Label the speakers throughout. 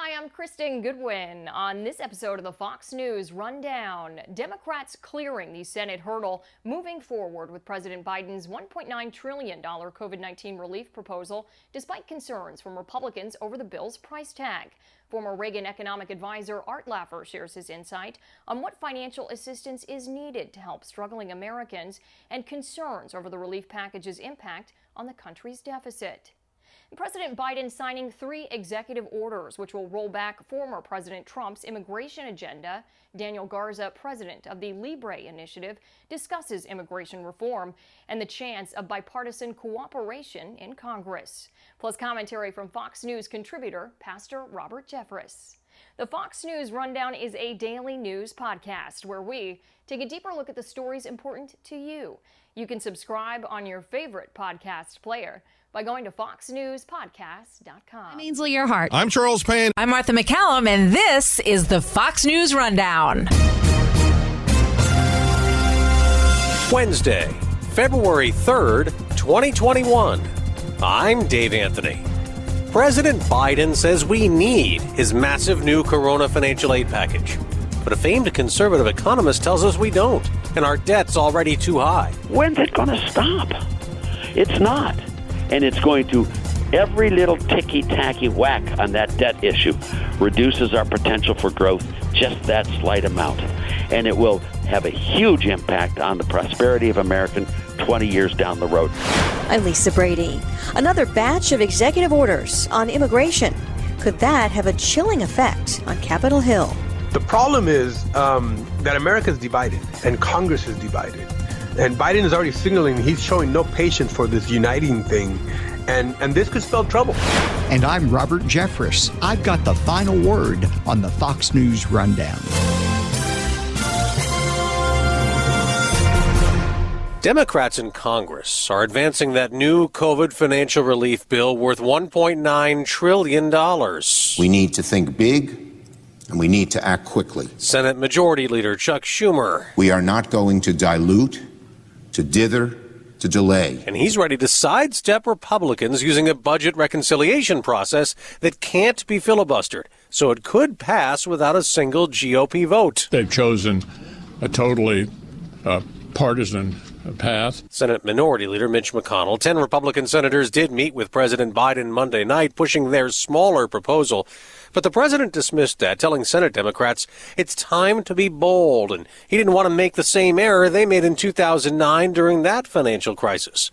Speaker 1: Hi, I'm Kristen Goodwin. On this episode of the Fox News Rundown, Democrats clearing the Senate hurdle, moving forward with President Biden's $1.9 trillion COVID-19 relief proposal, despite concerns from Republicans over the bill's price tag. Former Reagan economic advisor Art Laffer shares his insight on what financial assistance is needed to help struggling Americans and concerns over the relief package's impact on the country's deficit. President Biden signing 3 executive orders which will roll back former President Trump's immigration agenda. Daniel Garza, president of the Libre Initiative, discusses immigration reform and the chance of bipartisan cooperation in Congress. Plus commentary from Fox News contributor Pastor Robert Jeffress. The Fox News Rundown is a daily news podcast where we take a deeper look at the stories important to you. You can subscribe on your favorite podcast player by going to foxnewspodcast.com.
Speaker 2: I'm Ainsley Earhart.
Speaker 3: I'm Charles Payne.
Speaker 2: I'm Martha McCallum, and this is the Fox News Rundown.
Speaker 4: Wednesday, February 3rd, 2021. I'm Dave Anthony. President Biden says we need his massive new corona financial aid package. But a famed conservative economist tells us we don't, and our debt's already too high.
Speaker 5: When's it going to stop? It's not. And it's going to, every little ticky-tacky whack on that debt issue reduces our potential for growth just that slight amount. And it will have a huge impact on the prosperity of America 20 years down the road.
Speaker 6: I'm Lisa Brady. Another batch of executive orders on immigration. Could that have a chilling effect on Capitol Hill?
Speaker 7: The problem is that America is divided and Congress is divided. And Biden is already signaling he's showing no patience for this uniting thing. And this could spell trouble.
Speaker 8: And I'm Robert Jeffress. I've got the final word on the Fox News Rundown.
Speaker 4: Democrats in Congress are advancing that new COVID financial relief bill worth $1.9 trillion.
Speaker 9: We need to think big, and we need to act quickly.
Speaker 4: Senate Majority Leader Chuck Schumer.
Speaker 9: We are not going to dilute, to dither, to delay.
Speaker 4: And he's ready to sidestep Republicans using a budget reconciliation process that can't be filibustered, so it could pass without a single GOP vote.
Speaker 3: They've chosen a totally partisan path.
Speaker 4: Senate Minority Leader Mitch McConnell. 10 Republican senators did meet with President Biden Monday night, pushing their smaller proposal. But the president dismissed that, telling Senate Democrats it's time to be bold, and he didn't want to make the same error they made in 2009 during that financial crisis.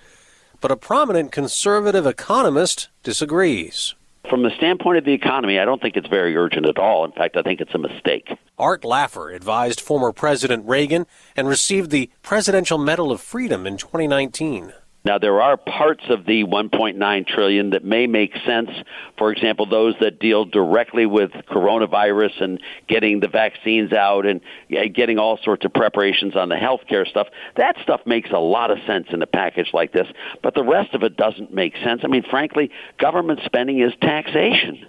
Speaker 4: But a prominent conservative economist disagrees.
Speaker 5: From the standpoint of the economy, I don't think it's very urgent at all. In fact, I think it's a mistake.
Speaker 4: Art Laffer advised former President Reagan and received the Presidential Medal of Freedom in 2019.
Speaker 5: Now, there are parts of the $1.9 trillion that may make sense. For example, those that deal directly with coronavirus and getting the vaccines out and getting all sorts of preparations on the healthcare stuff. That stuff makes a lot of sense in a package like this. But the rest of it doesn't make sense. I mean, frankly, government spending is taxation.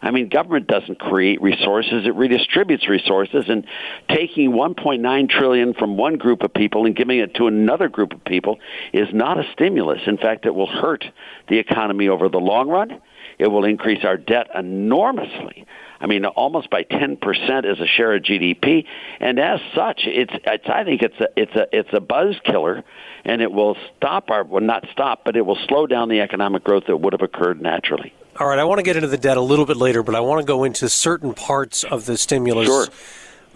Speaker 5: I mean, government doesn't create resources, it redistributes resources, and taking $1.9 trillion from one group of people and giving it to another group of people is not a stimulus. In fact, it will hurt the economy over the long run. It will increase our debt enormously. I mean, almost by 10% as a share of GDP, and as such, I think it's a buzz killer, and it will not stop, but it will slow down the economic growth that would have occurred naturally.
Speaker 4: All right, I want to get into the debt a little bit later, but I want to go into certain parts of the stimulus.
Speaker 5: Sure.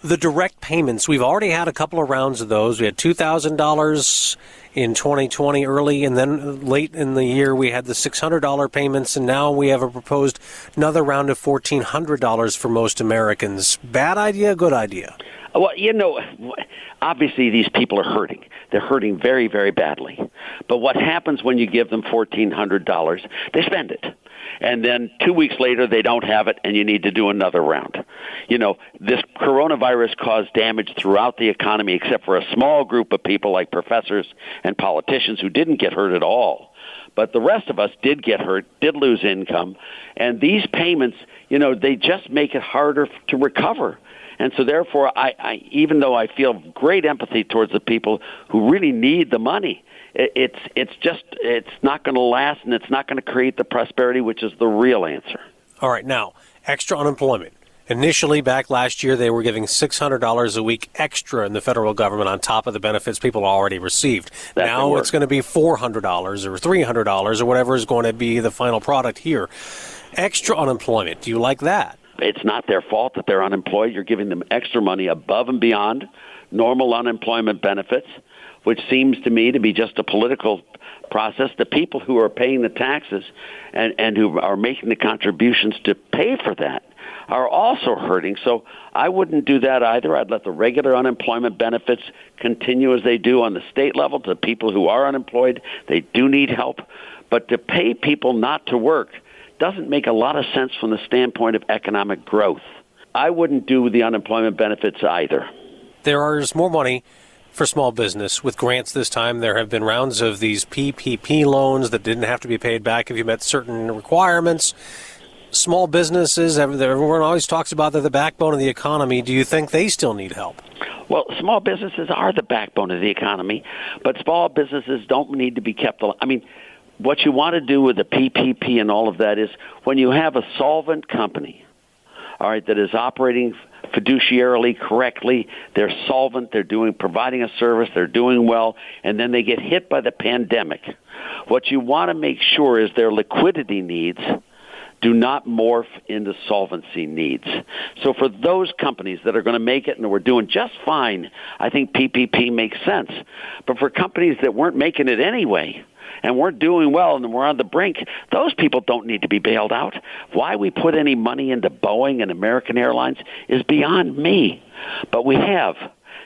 Speaker 4: The direct payments, we've already had a couple of rounds of those. We had $2,000 in 2020 early, and then late in the year we had the $600 payments, and now we have a proposed another round of $1,400 for most Americans. Bad idea, good idea?
Speaker 5: Well, obviously these people are hurting. They're hurting very, very badly. But what happens when you give them $1,400? They spend it. And then 2 weeks later, they don't have it, and you need to do another round. This coronavirus caused damage throughout the economy, except for a small group of people like professors and politicians who didn't get hurt at all. But the rest of us did get hurt, did lose income. And these payments, they just make it harder to recover. And so therefore, I even though I feel great empathy towards the people who really need the money, it's not going to last, and it's not going to create the prosperity, which is the real answer.
Speaker 4: All right. Now, extra unemployment. Initially, back last year, they were giving $600 a week extra in the federal government on top of the benefits people already received. Now it's going to be $400 or $300 or whatever is going to be the final product here. Extra unemployment. Do you like that?
Speaker 5: It's not their fault that they're unemployed. You're giving them extra money above and beyond normal unemployment benefits, which seems to me to be just a political process. The people who are paying the taxes and who are making the contributions to pay for that are also hurting. So I wouldn't do that either. I'd let the regular unemployment benefits continue as they do on the state level to people who are unemployed. They do need help. But to pay people not to work doesn't make a lot of sense from the standpoint of economic growth. I wouldn't do the unemployment benefits either.
Speaker 4: There is more money for small business with grants this time. There have been rounds of these PPP loans that didn't have to be paid back if you met certain requirements. Small businesses, everyone always talks about they're the backbone of the economy. Do you think they still need help?
Speaker 5: Well, small businesses are the backbone of the economy, but small businesses don't need to be kept alive. I mean, what you want to do with the PPP and all of that is when you have a solvent company, all right, that is operating fiduciarily correctly, they're solvent, they're providing a service, they're doing well, and then they get hit by the pandemic. What you want to make sure is their liquidity needs do not morph into solvency needs. So for those companies that are going to make it and we're doing just fine, I think PPP makes sense. But for companies that weren't making it anyway and weren't doing well and we're on the brink, those people don't need to be bailed out. Why we put any money into Boeing and American Airlines is beyond me. But we have.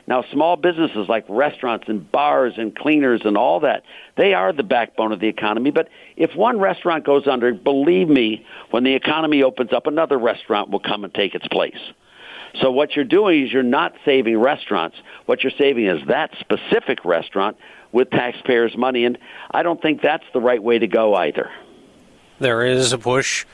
Speaker 5: Now, small businesses like restaurants and bars and cleaners and all that, they are the backbone of the economy. But if one restaurant goes under, believe me, when the economy opens up, another restaurant will come and take its place. So what you're doing is you're not saving restaurants. What you're saving is that specific restaurant with taxpayers' money. And I don't think that's the right way to go either.
Speaker 4: There is a push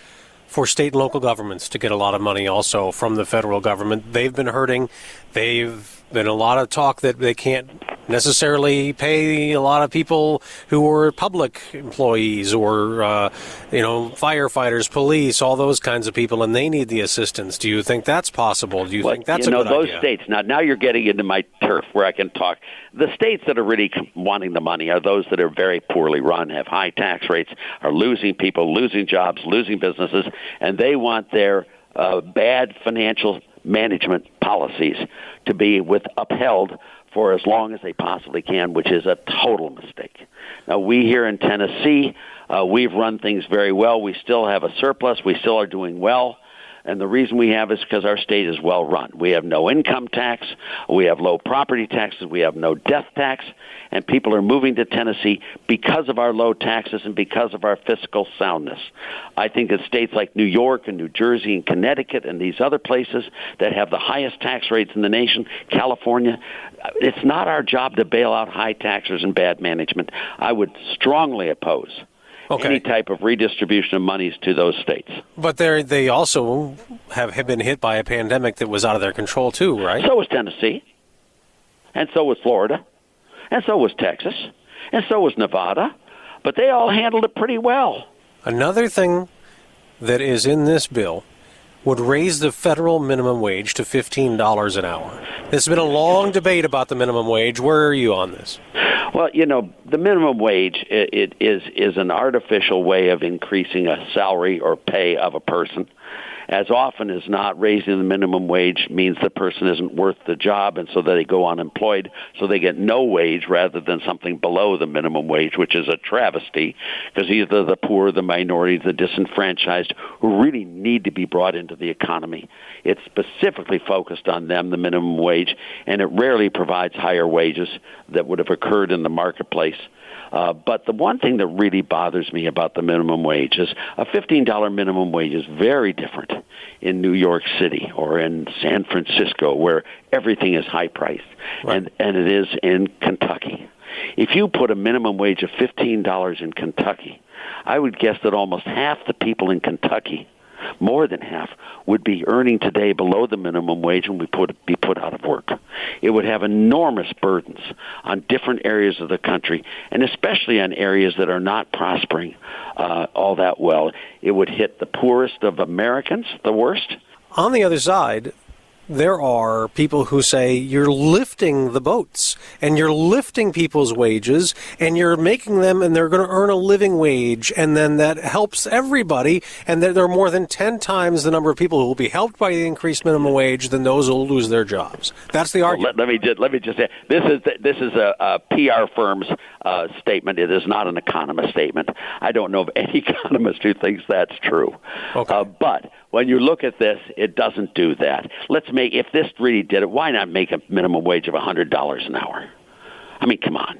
Speaker 4: for state and local governments to get a lot of money also from the federal government. They've been hurting. They've been a lot of talk that they can't necessarily pay a lot of people who are public employees or, firefighters, police, all those kinds of people, and they need the assistance. Do you think that's possible? Do you think that's a good idea?
Speaker 5: Those states, now you're getting into my turf where I can talk. The states that are really wanting the money are those that are very poorly run, have high tax rates, are losing people, losing jobs, losing businesses, and they want their bad financial management policies to be upheld for as long as they possibly can, which is a total mistake. Now, we here in Tennessee, we've run things very well. We still have a surplus. We still are doing well. And the reason we have is because our state is well run. We have no income tax. We have low property taxes. We have no death tax. And people are moving to Tennessee because of our low taxes and because of our fiscal soundness. I think that states like New York and New Jersey and Connecticut and these other places that have the highest tax rates in the nation, California, it's not our job to bail out high taxers and bad management. I would strongly oppose any type of redistribution of monies to those states.
Speaker 4: But they also have been hit by a pandemic that was out of their control too, right?
Speaker 5: So was Tennessee, and so was Florida, and so was Texas, and so was Nevada. But they all handled it pretty well.
Speaker 4: Another thing that is in this bill would raise the federal minimum wage to $15 an hour. There's been a long debate about the minimum wage. Where are you on this?
Speaker 5: Well, the minimum wage it is an artificial way of increasing a salary or pay of a person. As often as not, raising the minimum wage means the person isn't worth the job, and so they go unemployed, so they get no wage rather than something below the minimum wage, which is a travesty, because either the poor, the minorities, the disenfranchised, who really need to be brought into the economy. It's specifically focused on them, the minimum wage, and it rarely provides higher wages that would have occurred in the marketplace. But the one thing that really bothers me about the minimum wage is a $15 minimum wage is very different in New York City or in San Francisco, where everything is high-priced, right, and it is in Kentucky. If you put a minimum wage of $15 in Kentucky, I would guess that almost half the people in Kentucky more than half, would be earning today below the minimum wage and be put out of work. It would have enormous burdens on different areas of the country, and especially on areas that are not prospering all that well. It would hit the poorest of Americans the worst.
Speaker 4: On the other side, there are people who say you're lifting the boats and you're lifting people's wages and you're making them and they're going to earn a living wage, and then that helps everybody, and there are more than 10 times the number of people who will be helped by the increased minimum wage than those who will lose their jobs. That's the argument.
Speaker 5: Let me just say this is a PR firm's statement. It is not an economist statement. I don't know of any economist who thinks that's true.
Speaker 4: Okay.
Speaker 5: But when you look at this, it doesn't do that. If this really did it, why not make a minimum wage of $100 an hour? I mean, come on.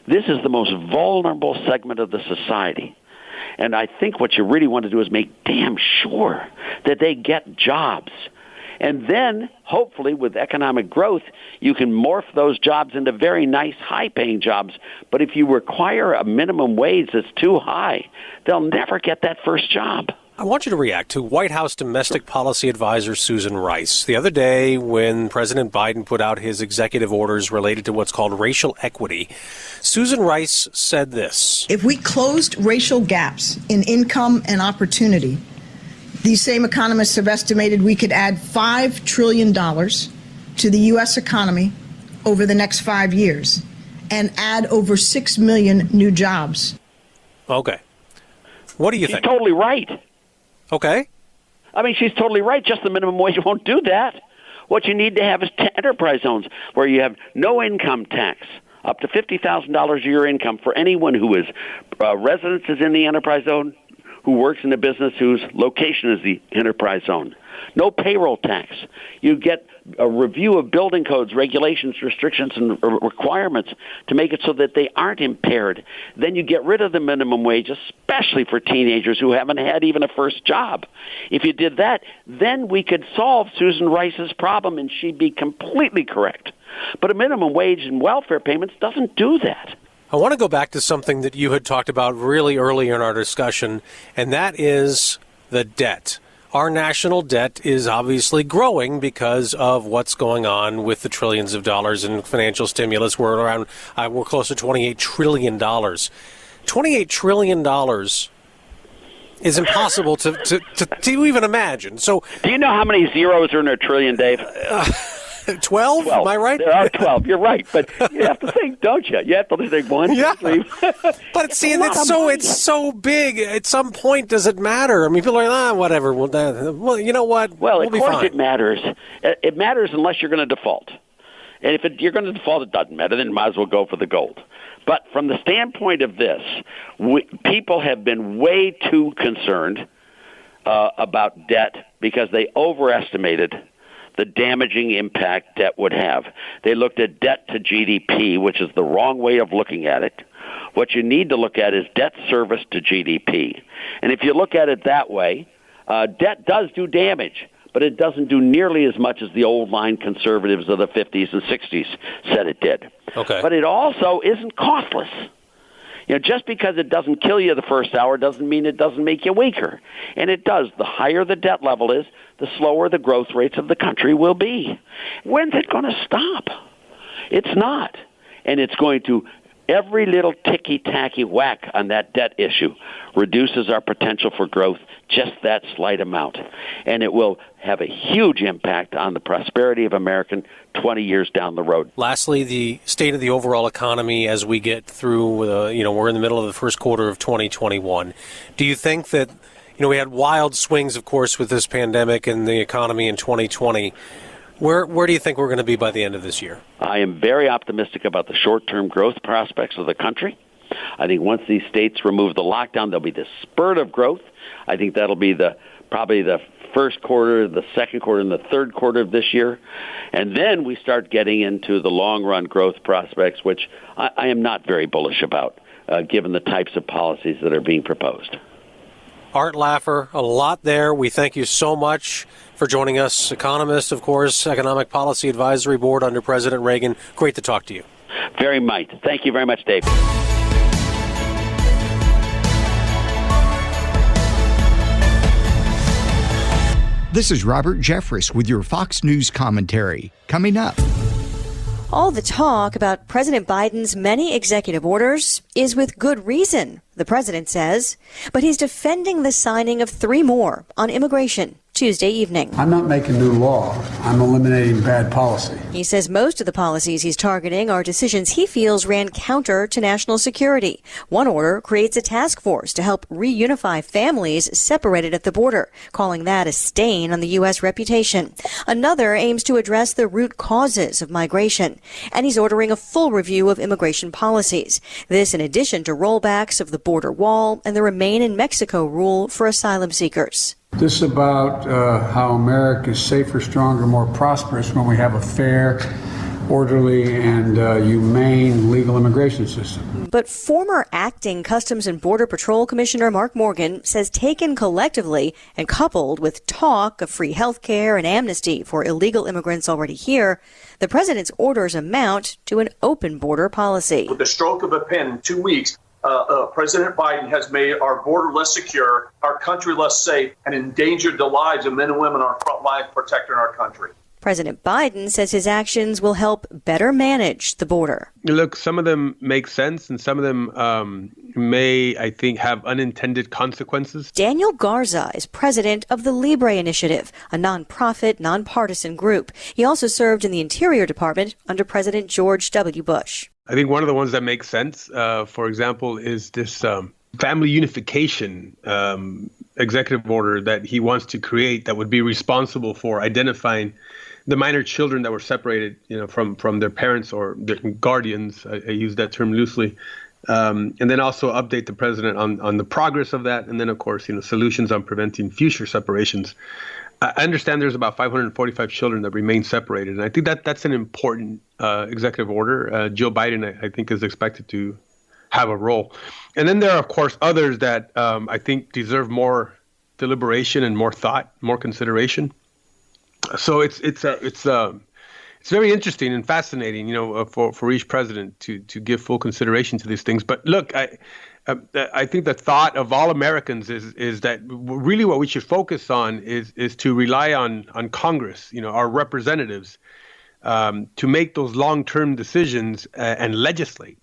Speaker 5: This is the most vulnerable segment of the society. And I think what you really want to do is make damn sure that they get jobs. And then, hopefully, with economic growth, you can morph those jobs into very nice, high-paying jobs. But if you require a minimum wage that's too high, they'll never get that first job.
Speaker 4: I want you to react to White House Domestic Policy Advisor Susan Rice. The other day, when President Biden put out his executive orders related to what's called racial equity, Susan Rice said this.
Speaker 10: If we closed racial gaps in income and opportunity, these same economists have estimated we could add $5 trillion to the U.S. economy over the next 5 years and add over 6 million new jobs.
Speaker 4: Okay. What do you think?
Speaker 5: She's totally right.
Speaker 4: Okay.
Speaker 5: I mean, she's totally right. Just the minimum wage won't do that. What you need to have is enterprise zones where you have no income tax, up to $50,000 a year income for anyone who is residence is in the enterprise zone, who works in a business whose location is the enterprise zone. No payroll tax. You get a review of building codes, regulations, restrictions, and requirements to make it so that they aren't impaired. Then you get rid of the minimum wage, especially for teenagers who haven't had even a first job. If you did that, then we could solve Susan Rice's problem, and she'd be completely correct. But a minimum wage and welfare payments doesn't do that.
Speaker 4: I want to go back to something that you had talked about really early in our discussion, and that is the debt. Our national debt is obviously growing because of what's going on with the trillions of dollars in financial stimulus. We're close to $28 trillion. $28 trillion is impossible to even imagine. So,
Speaker 5: do you know how many zeros are in a trillion, Dave?
Speaker 4: 12? Am I right?
Speaker 5: There are 12. You're right, but you have to think, don't you? You have to think 1, 2, 3.
Speaker 4: But see, it's so big. At some point, does it matter? I mean, people are like, whatever. Well, you know what?
Speaker 5: Well,
Speaker 4: we'll
Speaker 5: of course it matters. It matters unless you're going to default. And if you're going to default, it doesn't matter. Then you might as well go for the gold. But from the standpoint of this, people have been way too concerned about debt because they overestimated the damaging impact debt would have. They looked at debt to GDP, which is the wrong way of looking at it. What you need to look at is debt service to GDP. And if you look at it that way, debt does do damage, but it doesn't do nearly as much as the old line conservatives of the 50s and 60s said it did.
Speaker 4: Okay.
Speaker 5: But it also isn't costless. You know, just because it doesn't kill you the first hour doesn't mean it doesn't make you weaker. And it does. The higher the debt level is, the slower the growth rates of the country will be. When's it going to stop? It's not. And it's going to, every little ticky-tacky whack on that debt issue reduces our potential for growth just that slight amount. And it will have a huge impact on the prosperity of American 20 years down the road.
Speaker 4: Lastly, the state of the overall economy as we get through, we're in the middle of the first quarter of 2021. Do you think that, we had wild swings, of course, with this pandemic and the economy in 2020. Where do you think we're going to be by the end of this year? I
Speaker 5: am very optimistic about the short-term growth prospects of the country. I think once these states remove the lockdown, there'll be this spurt of growth. I think that'll be probably the first quarter, the second quarter, and the third quarter of this year. And then we start getting into the long-run growth prospects, which I am not very bullish about, given the types of policies that are being proposed.
Speaker 4: Art Laffer, a lot there. We thank you so much for joining us. Economist, of course, Economic Policy Advisory Board under President Reagan. Great to talk to you.
Speaker 5: Very much. Thank you very much, Dave.
Speaker 8: This is Robert Jeffress with your Fox News commentary. Coming up.
Speaker 6: All the talk about President Biden's many executive orders is with good reason, the president says, but he's defending the signing of 3 more on immigration Tuesday evening.
Speaker 11: I'm not making new law. I'm eliminating bad policy.
Speaker 6: He says most of the policies he's targeting are decisions he feels ran counter to national security. One order creates a task force to help reunify families separated at the border, calling that a stain on the U.S. reputation. Another aims to address the root causes of migration, and he's ordering a full review of immigration policies. This in addition to rollbacks of the border wall and the Remain in Mexico rule for asylum seekers.
Speaker 11: This is about how America is safer, stronger, more prosperous when we have a fair, orderly, and humane legal immigration system.
Speaker 6: But former acting Customs and Border Patrol Commissioner Mark Morgan says taken collectively and coupled with talk of free health care and amnesty for illegal immigrants already here, the president's orders amount to an open border policy.
Speaker 12: With the stroke of a pen in 2 weeks, President Biden has made our border less secure, our country less safe, and endangered the lives of men and women on our front lines protecting our country.
Speaker 6: President Biden says his actions will help better manage the border.
Speaker 7: Look, some of them make sense and some of them may, I think, have unintended consequences.
Speaker 6: Daniel Garza is president of the Libre Initiative, a nonprofit, nonpartisan group. He also served in the Interior Department under President George W. Bush.
Speaker 7: I think one of the ones that makes sense, for example, is this family unification executive order that he wants to create that would be responsible for identifying the minor children that were separated, from their parents or their guardians. I use that term loosely. And then also update the president on the progress of that. And then, of course, solutions on preventing future separations. I understand there's about 545 children that remain separated. And I think that's an important executive order. Joe Biden, I think, is expected to have a role. And then there are, of course, others that I think deserve more deliberation and more thought, more consideration. So it's very interesting and fascinating, for each president to give full consideration to these things. But look, I think the thought of all Americans is that really what we should focus on is to rely on Congress, our representatives, to make those long-term decisions and legislate.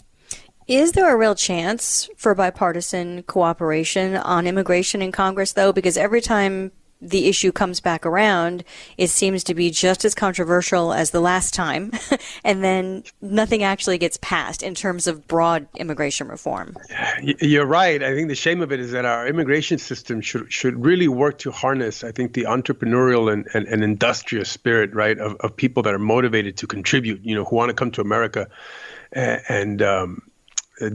Speaker 6: Is there a real chance for bipartisan cooperation on immigration in Congress, though? Because every time the issue comes back around, it seems to be just as controversial as the last time, and then nothing actually gets passed in terms of broad immigration reform.
Speaker 7: You're right. I think the shame of it is that our immigration system should really work to harness, I think, the entrepreneurial and industrious spirit, right, of people that are motivated to contribute, who want to come to America and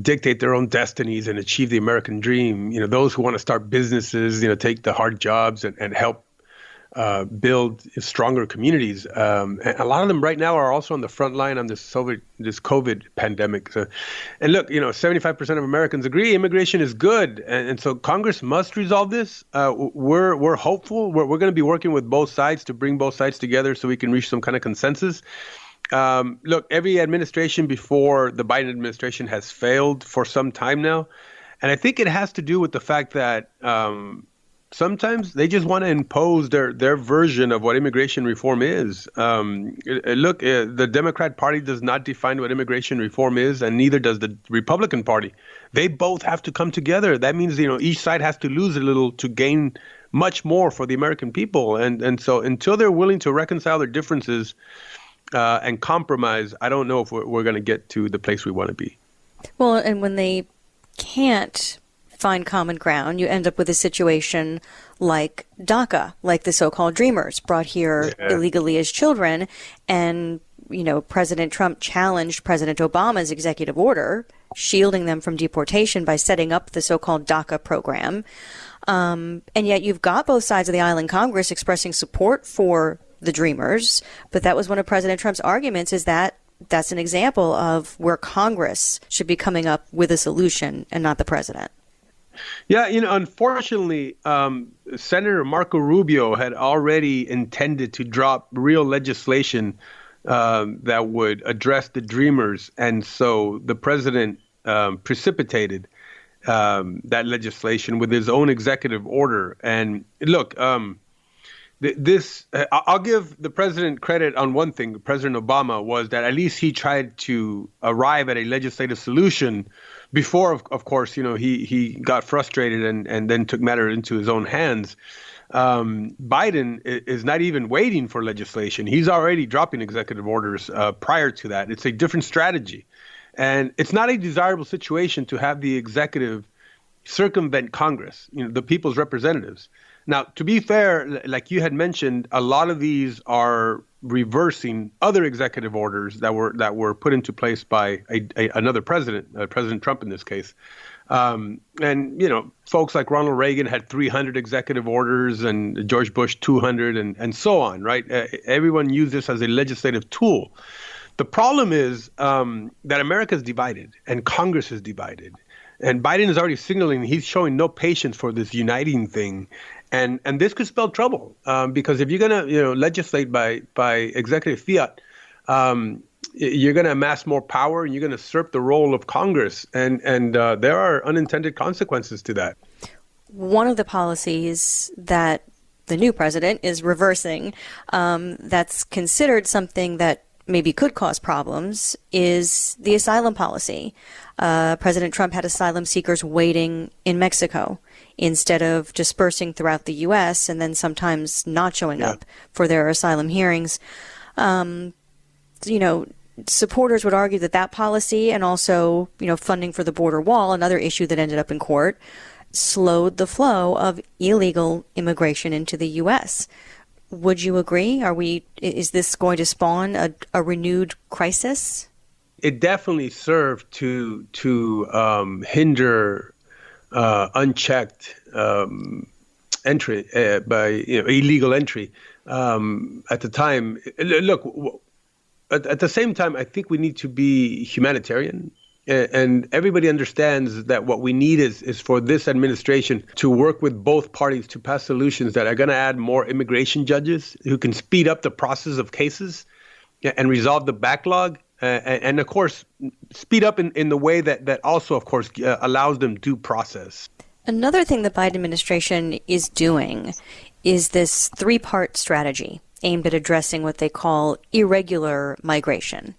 Speaker 7: dictate their own destinies and achieve the American dream. Those who want to start businesses, take the hard jobs and help build stronger communities. And a lot of them right now are also on the front line on this COVID pandemic. So, and look, 75% of Americans agree immigration is good. And so Congress must resolve this. We're hopeful. We're going to be working with both sides to bring both sides together so we can reach some kind of consensus. Look, every administration before the Biden administration has failed for some time now. And I think it has to do with the fact that sometimes they just want to impose their version of what immigration reform is. Look, the Democrat Party does not define what immigration reform is, and neither does the Republican Party. They both have to come together. That means, each side has to lose a little to gain much more for the American people. And so until they're willing to reconcile their differences and compromise, I don't know if we're going to get to the place we want to be.
Speaker 6: Well, and when they can't find common ground, you end up with a situation like DACA, like the so-called Dreamers brought here illegally as children. And, President Trump challenged President Obama's executive order, shielding them from deportation by setting up the so-called DACA program. And yet you've got both sides of the aisle in Congress expressing support for the Dreamers, but that was one of President Trump's arguments, is that that's an example of where Congress should be coming up with a solution and not the president.
Speaker 7: Yeah, unfortunately, Senator Marco Rubio had already intended to drop real legislation that would address the Dreamers. And so the president precipitated that legislation with his own executive order. And look, I'll give the president credit on one thing. President Obama was that at least he tried to arrive at a legislative solution before, of course, he got frustrated and then took matter into his own hands. Biden is not even waiting for legislation. He's already dropping executive orders prior to that. It's a different strategy. And it's not a desirable situation to have the executive circumvent Congress, the people's representatives. Now, to be fair, like you had mentioned, a lot of these are reversing other executive orders that were put into place by another president, President Trump in this case. And, folks like Ronald Reagan had 300 executive orders and George Bush 200 and so on, right? Everyone used this as a legislative tool. The problem is that America is divided and Congress is divided. And Biden is already signaling he's showing no patience for this uniting thing. And this could spell trouble because if you're going to legislate by executive fiat, you're going to amass more power and you're going to usurp the role of Congress. And there are unintended consequences to that.
Speaker 6: One of the policies that the new president is reversing that's considered something that maybe could cause problems is the asylum policy. President Trump had asylum seekers waiting in Mexico instead of dispersing throughout the U.S. and then sometimes not showing up for their asylum hearings. Supporters would argue that policy and also, funding for the border wall, another issue that ended up in court, slowed the flow of illegal immigration into the U.S. Would you agree? Is this going to spawn a renewed crisis?
Speaker 7: It definitely served to hinder unchecked entry by illegal entry at the time. Look, at the same time, I think we need to be humanitarian. And everybody understands that what we need is for this administration to work with both parties to pass solutions that are going to add more immigration judges who can speed up the process of cases and resolve the backlog. And of course, speed up in the way that also, of course, allows them due process.
Speaker 6: Another thing the Biden administration is doing is this three-part strategy aimed at addressing what they call irregular migration.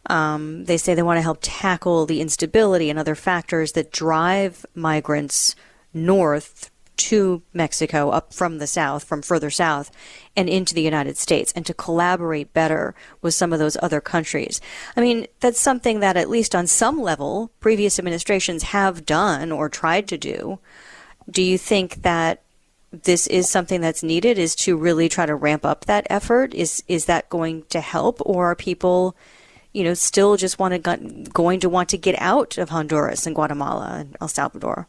Speaker 6: They say they want to help tackle the instability and other factors that drive migrants north to Mexico, up from the south, from further south, and into the United States, and to collaborate better with some of those other countries. I mean, that's something that, at least on some level, previous administrations have done or tried to do. Do you think that this is something that's needed, is to really try to ramp up that effort? Is that going to help, or are people still just going to want to get out of Honduras and Guatemala and El Salvador?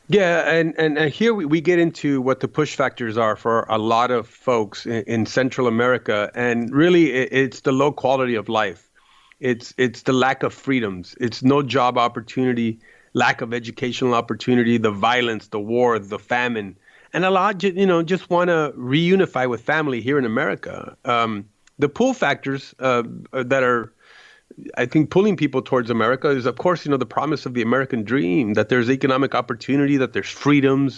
Speaker 7: Yeah, and here we get into what the push factors are for a lot of folks in Central America, and really it's the low quality of life. It's the lack of freedoms. It's no job opportunity, lack of educational opportunity, the violence, the war, the famine, and a lot just want to reunify with family here in America. The pull factors that are, I think, pulling people towards America is, of course, the promise of the American dream, that there's economic opportunity, that there's freedom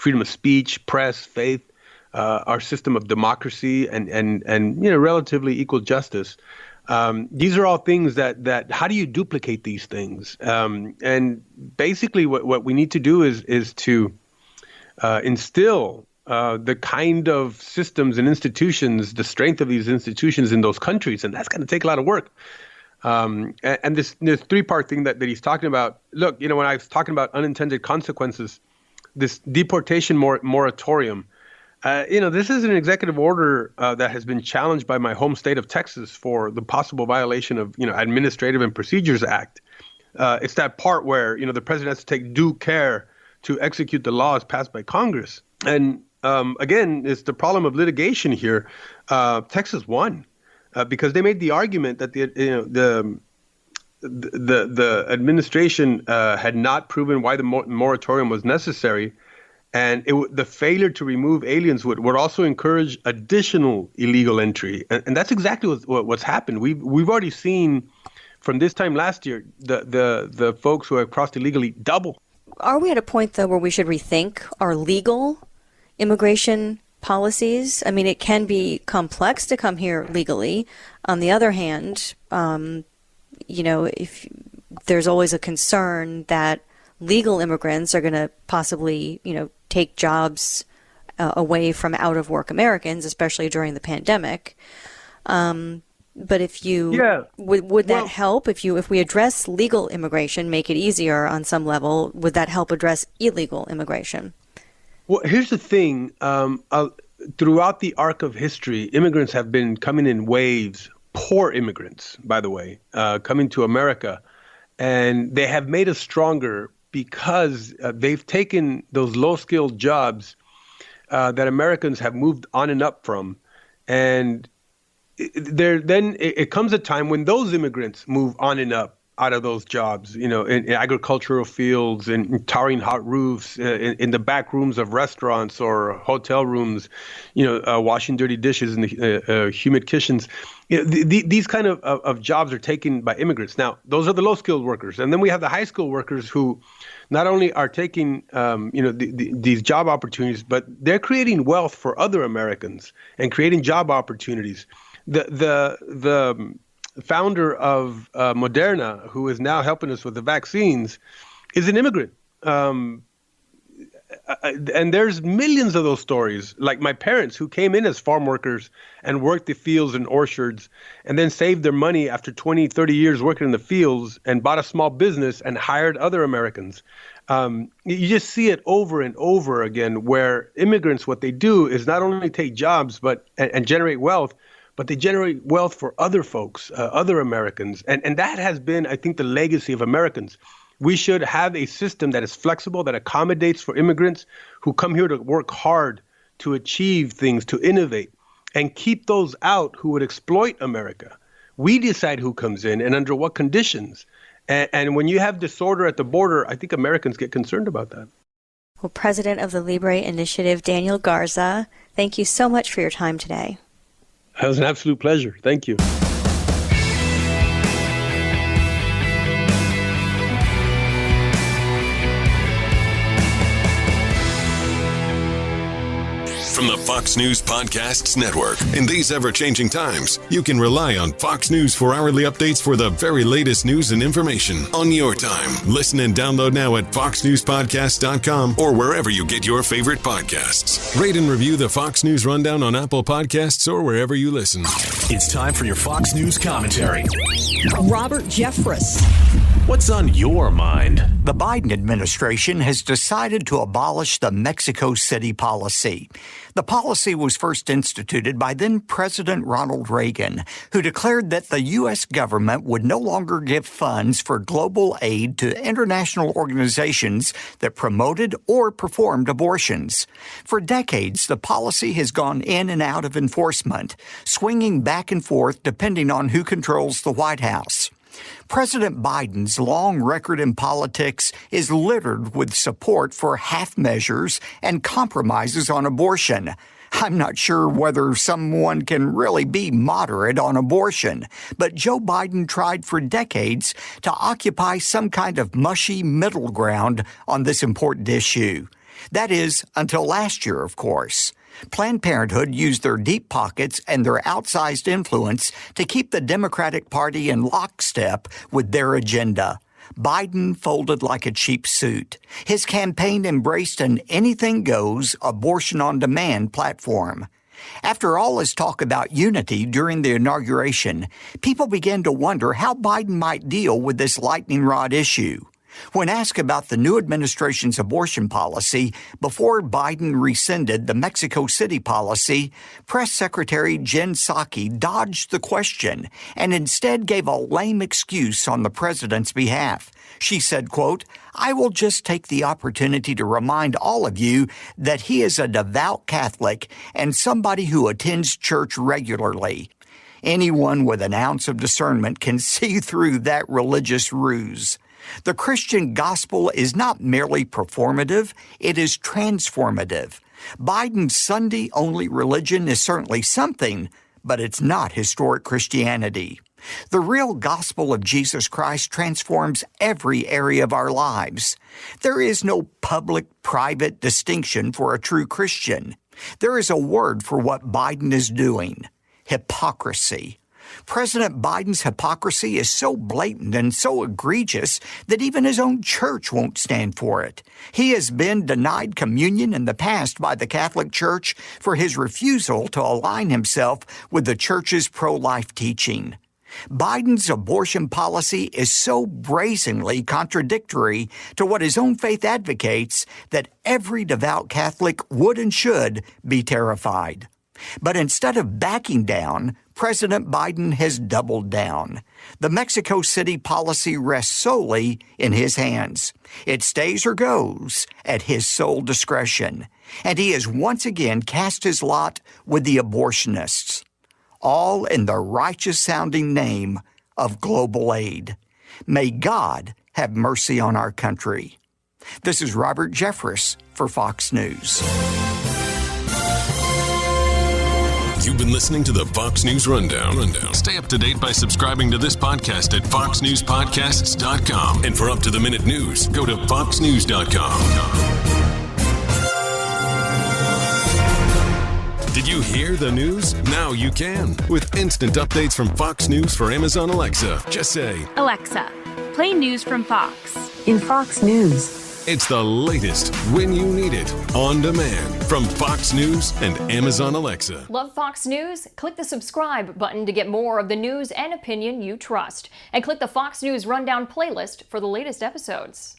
Speaker 7: of speech, press, faith, our system of democracy, and relatively equal justice. These are all things that how do you duplicate these things? And basically what we need to do is to instill the kind of systems and institutions, the strength of these institutions in those countries. And that's going to take a lot of work. And this three-part thing that he's talking about, look, when I was talking about unintended consequences, this deportation moratorium, this is an executive order that has been challenged by my home state of Texas for the possible violation of, Administrative and Procedures Act. It's that part where, the president has to take due care to execute the laws passed by Congress. And again, it's the problem of litigation here. Texas won because they made the argument that the administration had not proven why the moratorium was necessary, and the failure to remove aliens would also encourage additional illegal entry. And that's exactly what's happened. We've already seen from this time last year the folks who have crossed illegally double.
Speaker 6: Are we at a point, though, where we should rethink our legal immigration policies? I mean, it can be complex to come here legally. On the other hand, if there's always a concern that legal immigrants are going to possibly, take jobs away from out-of-work Americans, especially during the pandemic. But if would that help if we address legal immigration, make it easier on some level? Would that help address illegal immigration?
Speaker 7: Well, here's the thing. Throughout the arc of history, immigrants have been coming in waves. Poor immigrants, by the way, coming to America, and they have made us stronger because they've taken those low-skilled jobs that Americans have moved on and up from, and it comes a time when those immigrants move on and up out of those jobs, in agricultural fields, in towering hot roofs, in the back rooms of restaurants or hotel rooms, washing dirty dishes in the humid kitchens. These kind of jobs are taken by immigrants. Now, those are the low-skilled workers. And then we have the high-skilled workers who not only are taking, these job opportunities, but they're creating wealth for other Americans and creating job opportunities. The founder of Moderna, who is now helping us with the vaccines, is an immigrant. And there's millions of those stories, like my parents who came in as farm workers and worked the fields and orchards and then saved their money after 20, 30 years working in the fields and bought a small business and hired other Americans. You just see it over and over again where immigrants, what they do is not only take jobs and generate wealth, but they generate wealth for other folks, other Americans. And that has been, I think, the legacy of Americans. We should have a system that is flexible, that accommodates for immigrants who come here to work hard, to achieve things, to innovate, and keep those out who would exploit America. We decide who comes in and under what conditions. And when you have disorder at the border, I think Americans get concerned about that.
Speaker 6: Well, President of the Libre Initiative, Daniel Garza, thank you so much for your time today.
Speaker 7: It was an absolute pleasure. Thank you.
Speaker 13: From the Fox News Podcasts Network. In these ever-changing times, you can rely on Fox News for hourly updates for the very latest news and information on your time. Listen and download now at foxnewspodcast.com or wherever you get your favorite podcasts. Rate and review the Fox News Rundown on Apple Podcasts or wherever you listen.
Speaker 14: It's time for your Fox News commentary.
Speaker 15: Robert Jeffress.
Speaker 14: What's on your mind?
Speaker 16: The Biden administration has decided to abolish the Mexico City policy. The policy was first instituted by then President Ronald Reagan, who declared that the U.S. government would no longer give funds for global aid to international organizations that promoted or performed abortions. For decades, the policy has gone in and out of enforcement, swinging back and forth depending on who controls the White House. President Biden's long record in politics is littered with support for half measures and compromises on abortion. I'm not sure whether someone can really be moderate on abortion, but Joe Biden tried for decades to occupy some kind of mushy middle ground on this important issue. That is, until last year, of course. Planned Parenthood used their deep pockets and their outsized influence to keep the Democratic Party in lockstep with their agenda. Biden folded like a cheap suit. His campaign embraced an anything-goes, abortion-on-demand platform. After all his talk about unity during the inauguration, people began to wonder how Biden might deal with this lightning rod issue. When asked about the new administration's abortion policy before Biden rescinded the Mexico City policy, Press Secretary Jen Psaki dodged the question and instead gave a lame excuse on the president's behalf. She said, quote, "I will just take the opportunity to remind all of you that he is a devout Catholic and somebody who attends church regularly." Anyone with an ounce of discernment can see through that religious ruse. The Christian gospel is not merely performative, it is transformative. Biden's Sunday-only religion is certainly something, but it's not historic Christianity. The real gospel of Jesus Christ transforms every area of our lives. There is no public-private distinction for a true Christian. There is a word for what Biden is doing: hypocrisy. President Biden's hypocrisy is so blatant and so egregious that even his own church won't stand for it. He has been denied communion in the past by the Catholic Church for his refusal to align himself with the church's pro-life teaching. Biden's abortion policy is so brazenly contradictory to what his own faith advocates that every devout Catholic would and should be terrified. But instead of backing down, President Biden has doubled down. The Mexico City policy rests solely in his hands. It stays or goes at his sole discretion. And he has once again cast his lot with the abortionists, all in the righteous-sounding name of global aid. May God have mercy on our country. This is Robert Jeffress for Fox News.
Speaker 13: You've been listening to the Fox News Rundown. Stay up to date by subscribing to this podcast at foxnewspodcasts.com. And for up-to-the-minute news, go to foxnews.com. Did you hear the news? Now you can. With instant updates from Fox News for Amazon Alexa. Just say,
Speaker 17: Alexa, play news from Fox.
Speaker 2: In Fox News.
Speaker 13: It's the latest when you need it, on demand, from Fox News and Amazon Alexa.
Speaker 1: Love Fox News? Click the subscribe button to get more of the news and opinion you trust. And click the Fox News Rundown playlist for the latest episodes.